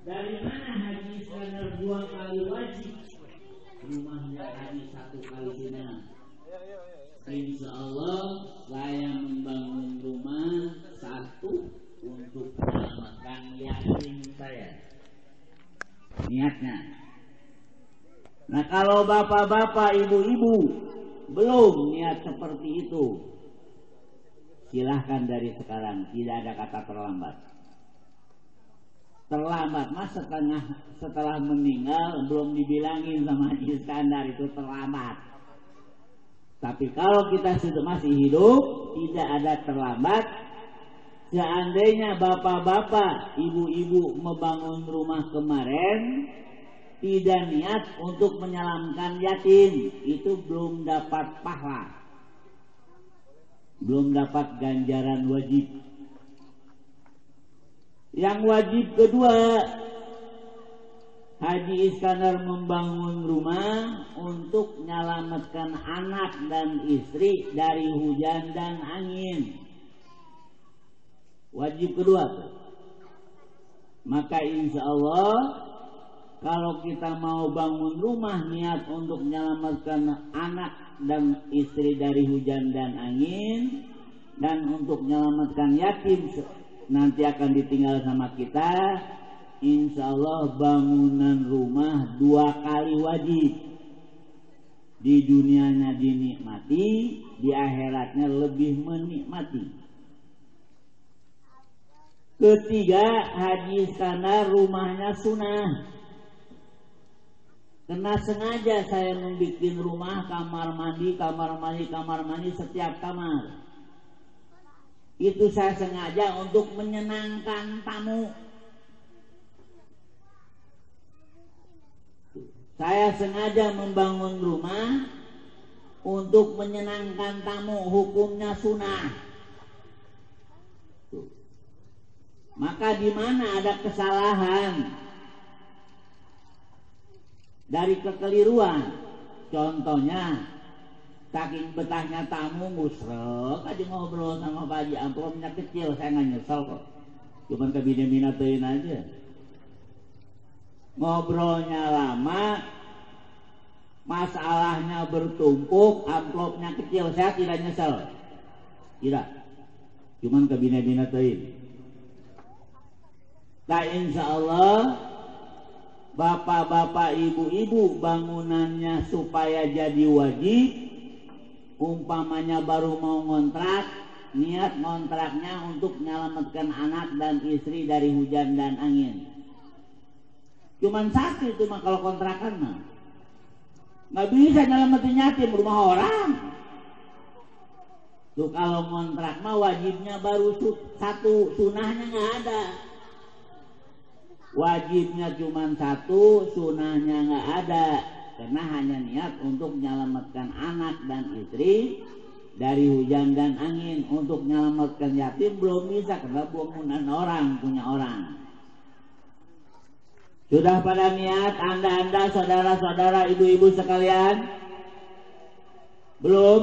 Dari mana Haji Iskandar 2 kali wajib? Rumahnya Haji 1 kali sunnah. Insya Allah saya membangun rumah 1 untuk menyelamatkan yatim saya. Niatnya. Nah kalau bapak-bapak, ibu-ibu belum niat seperti itu, silahkan dari sekarang, tidak ada kata terlambat. Terlambat mas setelah meninggal belum dibilangin sama Haji Iskandar itu terlambat. Tapi kalau kita sudah masih hidup, tidak ada terlambat. Seandainya bapak-bapak, ibu-ibu membangun rumah kemarin tidak niat untuk menyelamatkan yatim, itu belum dapat pahala, belum dapat ganjaran wajib. Yang wajib kedua, Haji Iskandar membangun rumah untuk menyelamatkan anak dan istri dari hujan dan angin. Wajib kedua tuh. Maka insya Allah kalau kita mau bangun rumah niat untuk menyelamatkan anak dan istri dari hujan dan angin, dan untuk menyelamatkan yatim nanti akan ditinggal sama kita, insya Allah bangunan rumah 2 kali wajib. Di dunianya dinikmati, di akhiratnya lebih menikmati. Ketiga, Haji Iskandar rumahnya sunnah. Karena sengaja saya membuat rumah kamar mandi setiap kamar. Itu saya sengaja untuk menyenangkan tamu. Saya sengaja membangun rumah untuk menyenangkan tamu, hukumnya sunnah. Maka di mana ada kesalahan dari kekeliruan, contohnya saking betahnya tamu musrek aja ngobrol sama Pak Haji, amplopnya kecil, saya nggak nyesel kok, cuman kebineminatain aja. Ngobrolnya lama, masalahnya bertumpuk, amplopnya kecil, saya tidak nyesel, tidak, cuman kebineminatain. Nah insya Allah bapak-bapak, ibu-ibu bangunannya supaya jadi wajib. Umpamanya baru mau ngontrak, niat ngontraknya untuk menyelamatkan anak dan istri dari hujan dan angin. Cuman 1 itu mah kalau kontrakan mah nggak bisa nyelamatin yatim, rumah orang. Tuh kalau ngontrak mah wajibnya baru 1, sunahnya nggak ada. Wajibnya cuma 1, sunahnya nggak ada, karena hanya niat untuk menyelamatkan anak dan istri dari hujan dan angin. Untuk menyelamatkan yatim belum bisa karena bangunan orang, punya orang. Sudah pada niat anda saudara-saudara, ibu-ibu sekalian? Belum?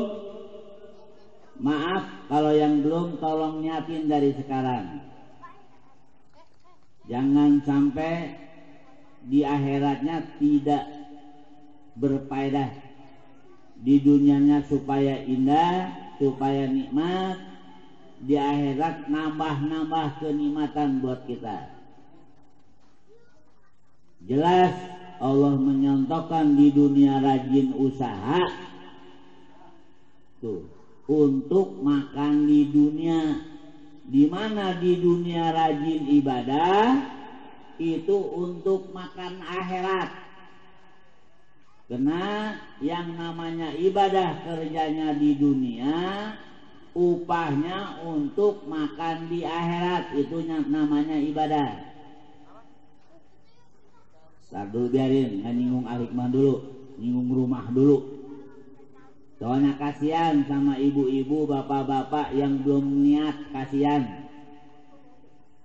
Maaf kalau yang belum, tolong niatin dari sekarang. Jangan sampai di akhiratnya tidak berfaedah. Di dunianya supaya indah, supaya nikmat, di akhirat nambah-nambah kenikmatan buat kita. Jelas Allah menyontohkan di dunia rajin usaha tuh untuk makan di dunia. Di mana di dunia rajin ibadah itu untuk makan akhirat. Karena yang namanya ibadah kerjanya di dunia, upahnya untuk makan di akhirat, itu namanya ibadah. Ntar dulu biarin, nggak nyinggung al-hikmah dulu, nyinggung rumah dulu. Soalnya kasihan sama ibu-ibu, bapak-bapak yang belum niat, kasihan.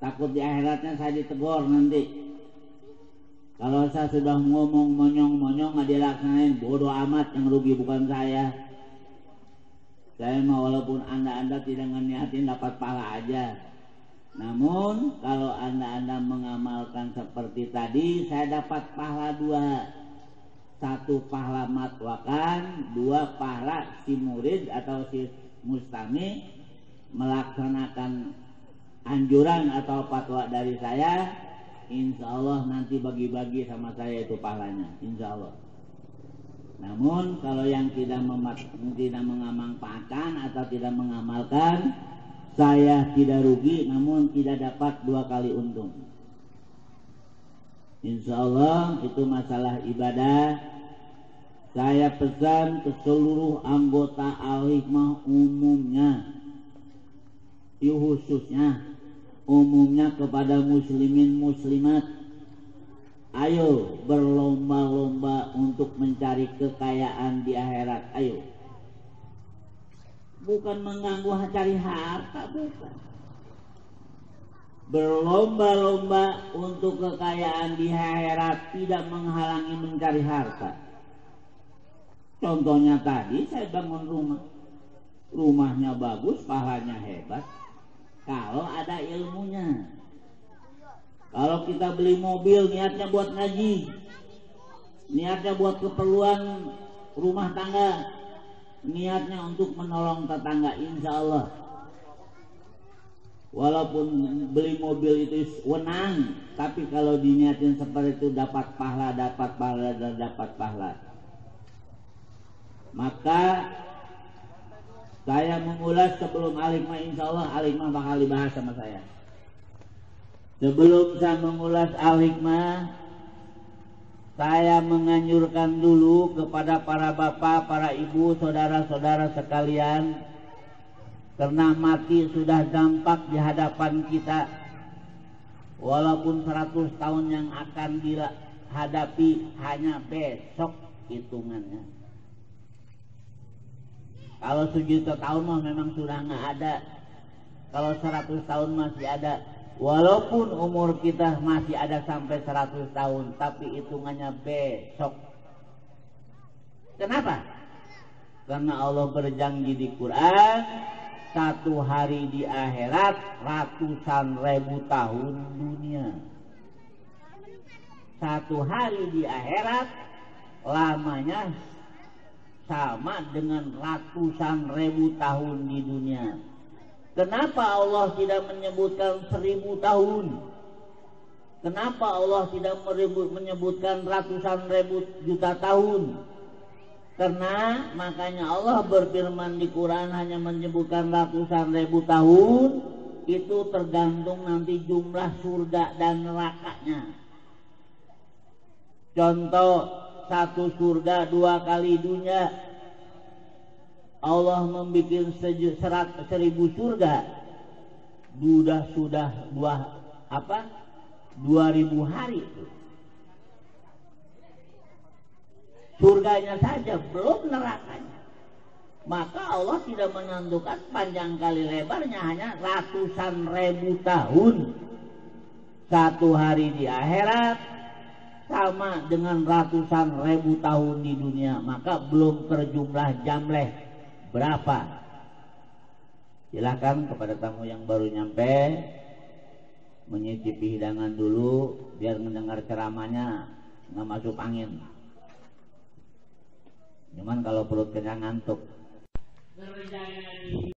Takut di akhiratnya saya ditegur nanti. Kalau saya sudah ngomong monyong-monyong nggak dilaksanain, bodoh amat, yang rugi bukan saya. Saya mah walaupun anda tidak ngeniatin dapat pahala aja. Namun kalau anda mengamalkan seperti tadi, saya dapat pahala dua. Satu pahala matwakan, dua pahala si murid atau si mustami melaksanakan anjuran atau fatwa dari saya. Insya Allah nanti bagi-bagi sama saya itu pahalanya, insya Allah. Namun kalau yang tidak mengamanfaatkan atau tidak mengamalkan, saya tidak rugi, namun tidak dapat dua kali untung. Insya Allah itu masalah ibadah. Saya pesan ke seluruh anggota Al-Hikmah umumnya, khususnya umumnya kepada muslimin muslimat, ayo berlomba-lomba untuk mencari kekayaan di akhirat. Ayo, bukan mengganggu cari harta, bukan. Berlomba-lomba untuk kekayaan di akhirat, tidak menghalangi mencari harta. Contohnya tadi saya bangun rumah, rumahnya bagus, pahalanya hebat kalau ada ilmunya. Kalau kita beli mobil niatnya buat ngaji, niatnya buat keperluan rumah tangga, niatnya untuk menolong tetangga, insya Allah. Walaupun beli mobil itu wenang, tapi kalau diniatin seperti itu dapat pahala. Maka saya mengulas sebelum Al-Hikmah, insya Allah Al-Hikmah bakal dibahas sama saya. Sebelum saya mengulas Al-Hikmah, saya menganjurkan dulu kepada para bapak, para ibu, saudara-saudara sekalian, karena mati sudah dampak di hadapan kita. Walaupun 100 tahun yang akan dihadapi hanya besok hitungannya. Kalau 1 juta tahun mah memang sudah nggak ada. Kalau 100 tahun masih ada. Walaupun umur kita masih ada sampai 100 tahun, tapi hitungannya besok. Kenapa? Karena Allah berjanji di Quran, 1 hari di akhirat ratusan ribu tahun dunia. 1 hari di akhirat lamanya sama dengan ratusan ribu tahun di dunia. Kenapa Allah tidak menyebutkan 1000 tahun? Kenapa Allah tidak menyebutkan ratusan ribu juta tahun? Karena makanya Allah berfirman di Quran hanya menyebutkan ratusan ribu tahun. Itu tergantung nanti jumlah surga dan nerakanya. Contoh, 1 surga 2 kali dunia. Allah membuat 1000 surga. Sudah 2000 hari itu. Surganya saja, belum nerakanya. Maka Allah tidak menentukan panjang kali lebarnya, hanya ratusan ribu tahun. 1 hari di akhirat sama dengan ratusan ribu tahun di dunia. Maka belum terjumlah jamleh berapa. Silakan kepada tamu yang baru nyampe menyicipi hidangan dulu biar mendengar ceramahnya nggak masuk angin. Cuman kalau perut kenyang ngantuk.